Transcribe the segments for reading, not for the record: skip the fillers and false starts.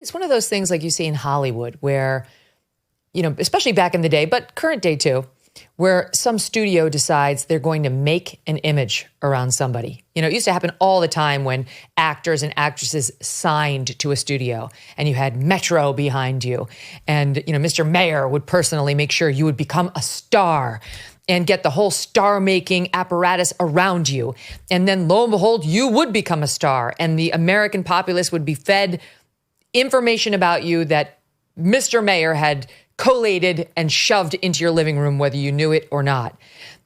It's one of those things like you see in Hollywood where, especially back in the day, but current day too, where some studio decides they're going to make an image around somebody. It used to happen all the time when actors and actresses signed to a studio and you had Metro behind you. And, Mr. Mayor would personally make sure you would become a star and get the whole star-making apparatus around you. And then lo and behold, you would become a star and the American populace would be fed information about you that Mr. Mayor had collated and shoved into your living room, whether you knew it or not.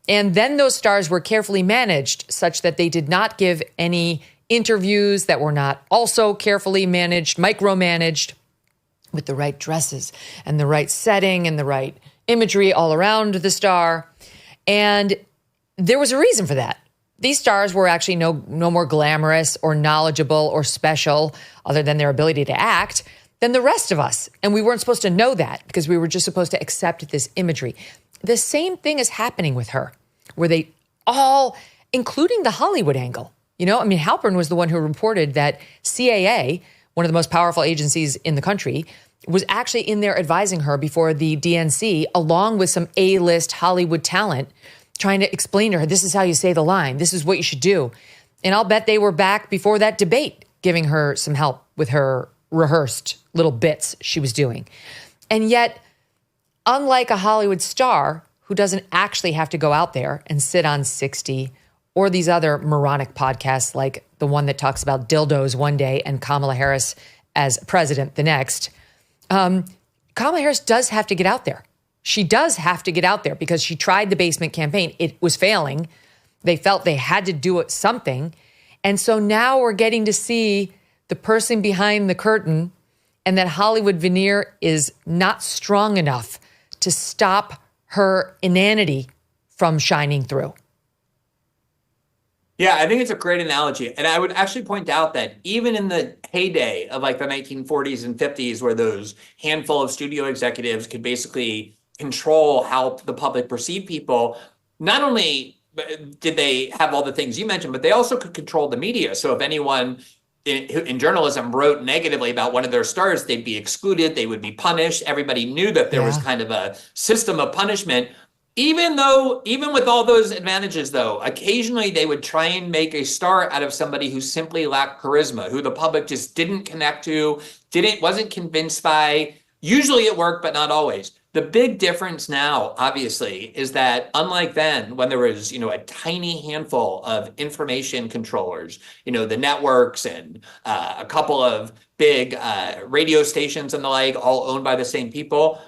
And then those stars were carefully managed such that they did not give any interviews that were not also carefully managed, micromanaged, with the right dresses and the right setting and the right imagery all around the star. And there was a reason for that. These stars were actually no more glamorous or knowledgeable or special, other than their ability to act, than the rest of us. And we weren't supposed to know that because we were just supposed to accept this imagery. The same thing is happening with her, where they all, including the Hollywood angle, Halpern was the one who reported that CAA, one of the most powerful agencies in the country, was actually in there advising her before the DNC, along with some A-list Hollywood talent, trying to explain to her, this is how you say the line. This is what you should do. And I'll bet they were back before that debate, giving her some help with her rehearsed little bits she was doing. And yet, unlike a Hollywood star who doesn't actually have to go out there and sit on 60 or these other moronic podcasts like the one that talks about dildos one day and Kamala Harris as president the next, Kamala Harris does have to get out there. She does have to get out there because she tried the basement campaign. It was failing. They felt they had to do it something. And so now we're getting to see the person behind the curtain, and that Hollywood veneer is not strong enough to stop her inanity from shining through. Yeah, I think it's a great analogy. And I would actually point out that even in the heyday of like the 1940s and 50s, where those handful of studio executives could basically control how the public perceived people, not only did they have all the things you mentioned, but they also could control the media. So if anyone in journalism wrote negatively about one of their stars, they'd be excluded, they would be punished. Everybody knew that there was kind of a system of punishment. Even with all those advantages, though, occasionally they would try and make a star out of somebody who simply lacked charisma, who the public just didn't connect to, wasn't convinced by. Usually it worked, but not always. The big difference now, obviously, is that unlike then, when there was, a tiny handful of information controllers, the networks and a couple of big radio stations and the like, all owned by the same people.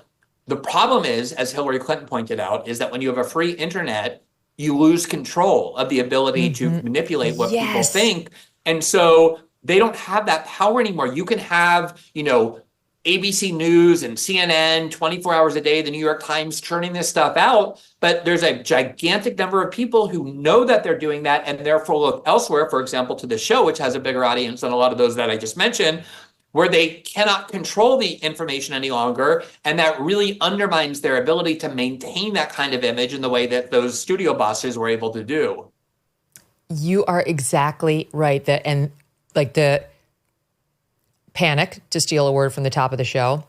The problem is, as Hillary Clinton pointed out, is that when you have a free internet, you lose control of the ability to manipulate what people think. And so they don't have that power anymore. You can have, ABC News and CNN 24 hours a day, the New York Times churning this stuff out. But there's a gigantic number of people who know that they're doing that and therefore look elsewhere, for example, to the show, which has a bigger audience than a lot of those that I just mentioned, where they cannot control the information any longer. And that really undermines their ability to maintain that kind of image in the way that those studio bosses were able to do. You are exactly right. The panic, to steal a word from the top of the show,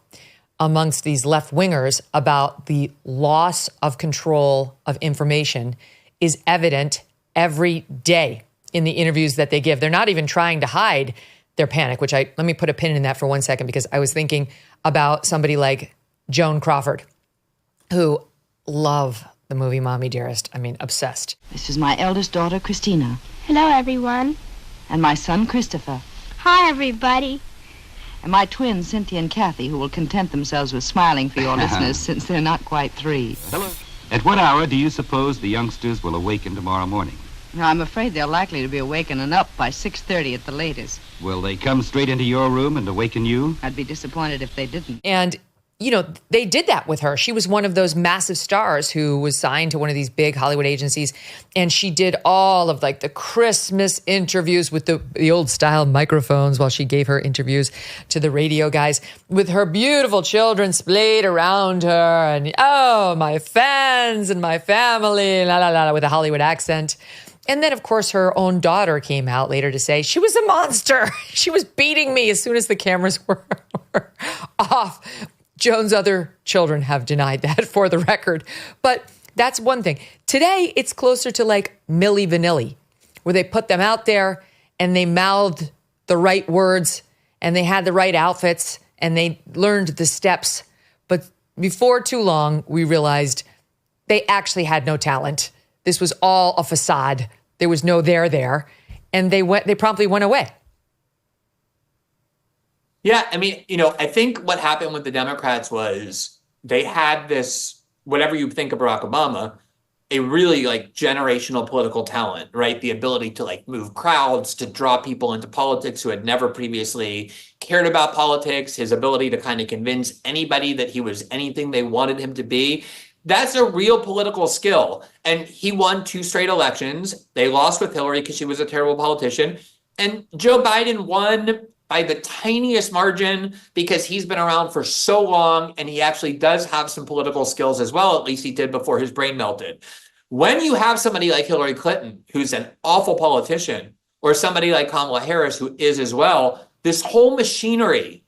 amongst these left-wingers about the loss of control of information is evident every day in the interviews that they give. They're not even trying to hide their panic, let me put a pin in that for 1 second, because I was thinking about somebody like Joan Crawford, who love the movie Mommy Dearest. Obsessed. This is my eldest daughter, Christina. Hello, everyone. And my son, Christopher. Hi, everybody. And my twins, Cynthia and Kathy, who will content themselves with smiling for your listeners since they're not quite 3. Hello. At what hour do you suppose the youngsters will awaken tomorrow morning? I'm afraid they're likely to be awakening up by 6:30 at the latest. Will they come straight into your room and awaken you? I'd be disappointed if they didn't. And, they did that with her. She was one of those massive stars who was signed to one of these big Hollywood agencies. And she did all of the Christmas interviews with the old style microphones while she gave her interviews to the radio guys with her beautiful children splayed around her. And, oh, my fans and my family, la, la, la, with a Hollywood accent. And then, of course, her own daughter came out later to say she was a monster. She was beating me as soon as the cameras were off. Joan's other children have denied that, for the record. But that's one thing. Today, it's closer to like Milli Vanilli, where they put them out there and they mouthed the right words and they had the right outfits and they learned the steps. But before too long, we realized they actually had no talent. This was all a facade. There was no there. And they promptly went away. Yeah, I mean, I think what happened with the Democrats was they had this, whatever you think of Barack Obama, a really like generational political talent, right? The ability to like move crowds, to draw people into politics who had never previously cared about politics, his ability to kind of convince anybody that he was anything they wanted him to be. That's a real political skill. And he won 2 straight elections. They lost with Hillary because she was a terrible politician. And Joe Biden won by the tiniest margin because he's been around for so long and he actually does have some political skills as well. At least he did before his brain melted. When you have somebody like Hillary Clinton, who's an awful politician, or somebody like Kamala Harris, who is as well, this whole machinery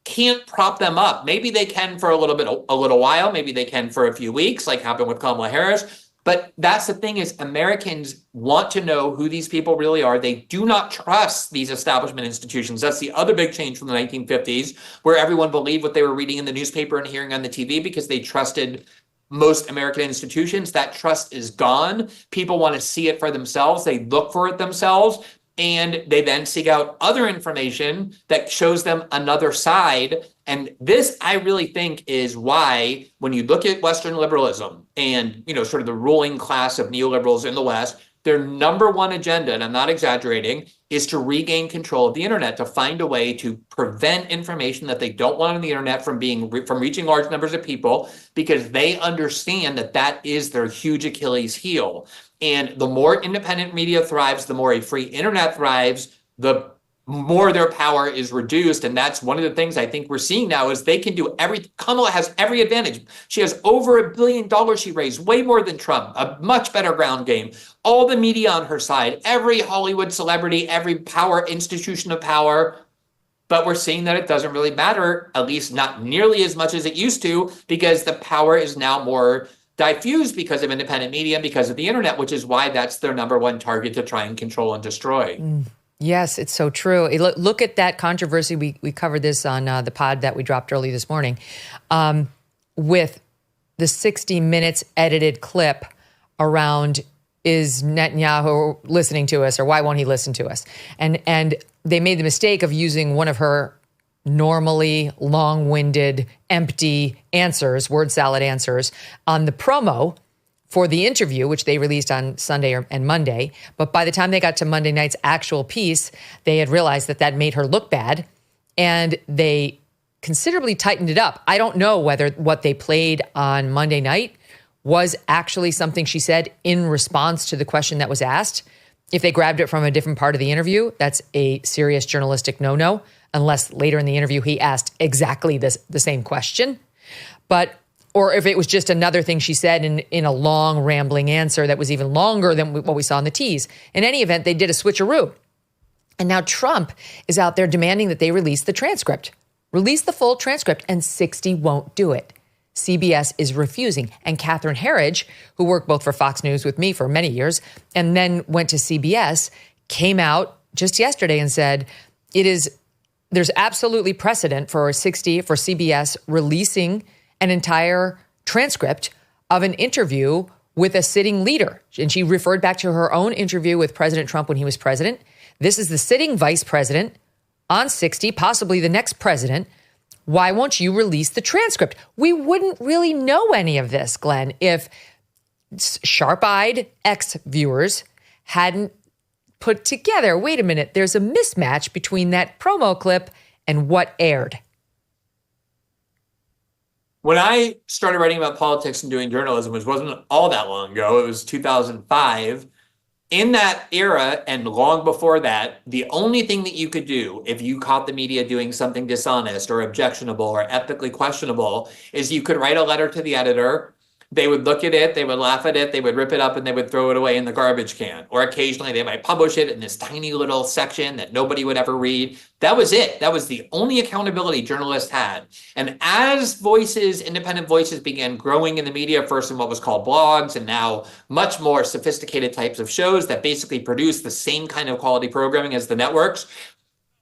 can't prop them up. Maybe they can for a little while. Maybe they can for a few weeks, like happened with Kamala Harris. But that's the thing, is Americans want to know who these people really are. They do not trust these establishment institutions. That's the other big change from the 1950s, where everyone believed what they were reading in the newspaper and hearing on the TV because they trusted most American institutions. That trust is gone. People want to see it for themselves. They look for it themselves. And they then seek out other information that shows them another side. And this, I really think, is why when you look at Western liberalism and, sort of the ruling class of neoliberals in the West, their number one agenda, and I'm not exaggerating, is to regain control of the internet, to find a way to prevent information that they don't want on the internet from reaching large numbers of people, because they understand that that is their huge Achilles heel. And the more independent media thrives, the more a free internet thrives, the more their power is reduced. And that's one of the things I think we're seeing now, is they can do Kamala has every advantage. She has over $1 billion she raised, way more than Trump, a much better ground game, all the media on her side, every Hollywood celebrity, every power, institution of power. But we're seeing that it doesn't really matter, at least not nearly as much as it used to, because the power is now more diffused because of independent media, because of the internet, which is why that's their number one target to try and control and destroy. Yes, it's so true. Look at that controversy. We covered this on the pod that we dropped early this morning, with the 60 Minutes edited clip around, is Netanyahu listening to us, or why won't he listen to us? And they made the mistake of using one of her normally long-winded, empty answers, word salad answers, on the promo for the interview, which they released on Sunday and Monday. But by the time they got to Monday night's actual piece, they had realized that made her look bad, and they considerably tightened it up. I don't know whether what they played on Monday night was actually something she said in response to the question that was asked. If they grabbed it from a different part of the interview, that's a serious journalistic no-no, unless later in the interview he asked exactly the same question. Or if it was just another thing she said in a long, rambling answer that was even longer than what we saw in the tease. In any event, they did a switcheroo. And now Trump is out there demanding that they release the transcript. Release the full transcript, and 60 won't do it. CBS is refusing. And Catherine Herridge, who worked both for Fox News with me for many years and then went to CBS, came out just yesterday and said there's absolutely precedent for CBS releasing an entire transcript of an interview with a sitting leader. And she referred back to her own interview with President Trump when he was president. This is the sitting vice president on 60, possibly the next president. Why won't you release the transcript? We wouldn't really know any of this, Glenn, if sharp-eyed ex-viewers hadn't put together, wait a minute, there's a mismatch between that promo clip and what aired. When I started writing about politics and doing journalism, which wasn't all that long ago, it was 2005. In that era and long before that, the only thing that you could do if you caught the media doing something dishonest or objectionable or ethically questionable is you could write a letter to the editor, they would look at it, they would laugh at it, they would rip it up, and they would throw it away in the garbage can. Or occasionally they might publish it in this tiny little section that nobody would ever read. That was it. That was the only accountability journalists had. And as voices, independent voices, began growing in the media, first in what was called blogs, and now much more sophisticated types of shows that basically produce the same kind of quality programming as the networks,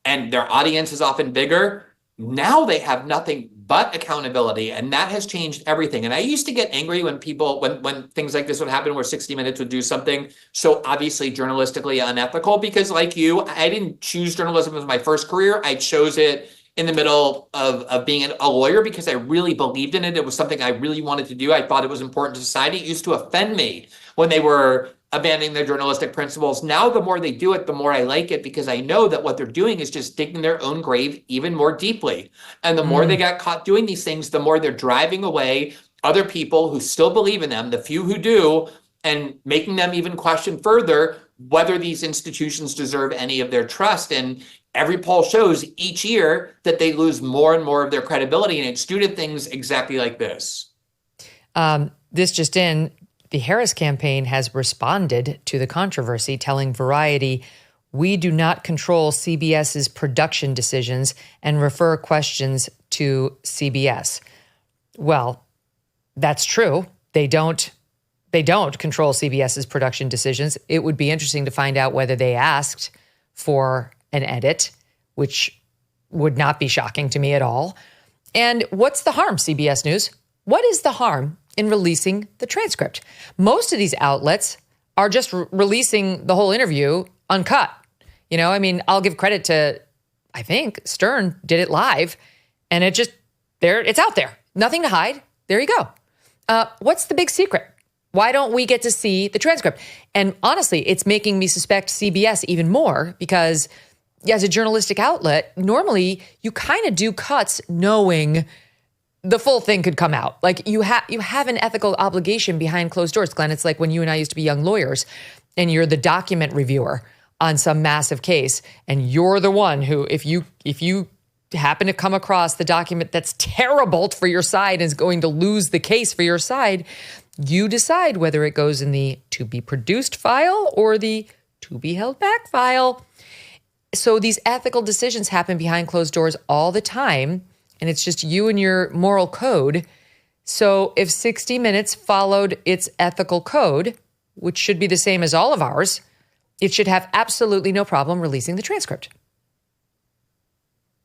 and their audience is often bigger, now they have nothing but accountability, and that has changed everything. And I used to get angry when people, when things like this would happen, where 60 Minutes would do something so obviously journalistically unethical, because like you, I didn't choose journalism as my first career. I chose it in the middle of being a lawyer because I really believed in it. It was something I really wanted to do. I thought it was important to society. It used to offend me when they were abandoning their journalistic principles. Now, the more they do it, the more I like it, because I know that what they're doing is just digging their own grave even more deeply. And the more they got caught doing these things, the more they're driving away other people who still believe in them, the few who do, and making them even question further whether these institutions deserve any of their trust. And every poll shows each year that they lose more and more of their credibility. And it's due to things exactly like this. This just in. The Harris campaign has responded to the controversy, telling Variety, "We do not control CBS's production decisions and refer questions to CBS." Well, that's true. They don't control CBS's production decisions. It would be interesting to find out whether they asked for an edit, which would not be shocking to me at all. And what's the harm, CBS News? What is the harm in releasing the transcript? Most of these outlets are just releasing the whole interview uncut. You know, I mean, I'll give credit to, I think Stern did it live, and it's out there. Nothing to hide. There you go. What's the big secret? Why don't we get to see the transcript? And honestly, it's making me suspect CBS even more, because as a journalistic outlet, normally you kind of do cuts knowing the full thing could come out. Like you have an ethical obligation behind closed doors, Glenn. It's like when you and I used to be young lawyers and you're the document reviewer on some massive case, and you're the one who, if you happen to come across the document that's terrible for your side and is going to lose the case for your side, you decide whether it goes in the to be produced file or the to be held back file. So these ethical decisions happen behind closed doors all the time. And it's just you and your moral code. So if 60 Minutes followed its ethical code, which should be the same as all of ours, it should have absolutely no problem releasing the transcript.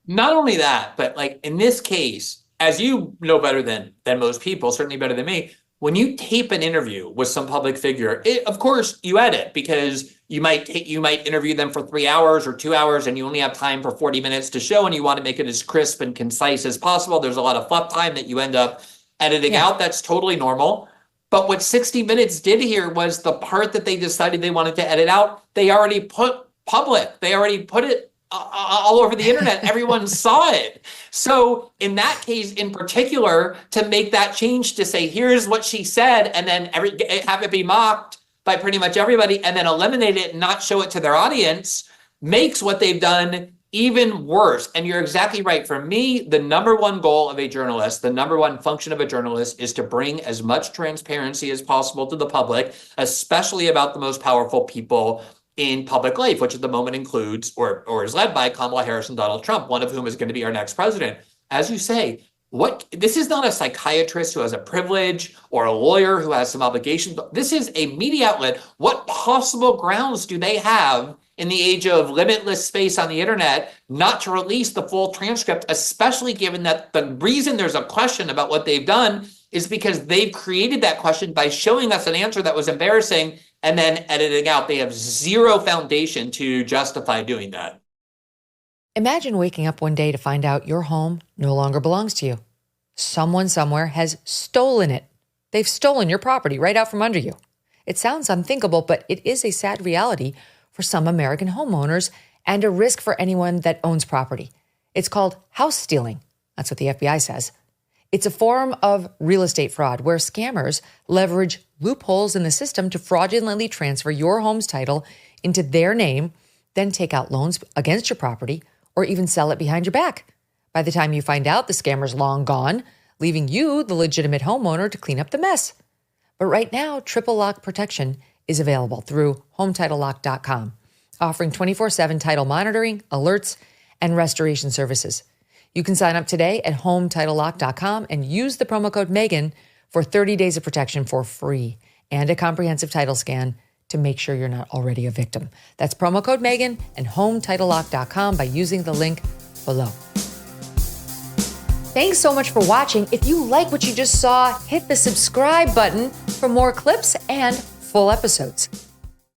Not only that, but like in this case, as you know better than most people, certainly better than me, when you tape an interview with some public figure, of course you edit, because you might interview them for 3 hours or 2 hours, and you only have time for 40 minutes to show, and you want to make it as crisp and concise as possible. There's a lot of fluff time that you end up editing out. That's totally normal. But what 60 Minutes did here was the part that they decided they wanted to edit out, they already put public. They already put it all over the internet. Everyone saw it. So in that case in particular, to make that change to say, here's what she said, and then have it be mocked by pretty much everybody, and then eliminate it and not show it to their audience, makes what they've done even worse. And you're exactly right. For me, the number one goal of a journalist, the number one function of a journalist, is to bring as much transparency as possible to the public, especially about the most powerful people in public life, which at the moment includes or is led by Kamala Harris and Donald Trump, one of whom is going to be our next president. As you say, this is not a psychiatrist who has a privilege or a lawyer who has some obligations. This is a media outlet. What possible grounds do they have in the age of limitless space on the internet not to release the full transcript, especially given that the reason there's a question about what they've done is because they've created that question by showing us an answer that was embarrassing and then editing out. They have zero foundation to justify doing that. Imagine waking up one day to find out your home no longer belongs to you. Someone somewhere has stolen it. They've stolen your property right out from under you. It sounds unthinkable, but it is a sad reality for some American homeowners and a risk for anyone that owns property. It's called house stealing. That's what the FBI says. It's a form of real estate fraud where scammers leverage loopholes in the system to fraudulently transfer your home's title into their name, then take out loans against your property or even sell it behind your back. By the time you find out, the scammer's long gone, leaving you, the legitimate homeowner, to clean up the mess. But right now, triple lock protection is available through HomeTitleLock.com, offering 24/7 title monitoring, alerts, and restoration services. You can sign up today at HomeTitleLock.com and use the promo code Megyn for 30 days of protection for free and a comprehensive title scan to make sure you're not already a victim. That's promo code Megyn and HomeTitleLock.com by using the link below. Thanks so much for watching. If you like what you just saw, hit the subscribe button for more clips and full episodes.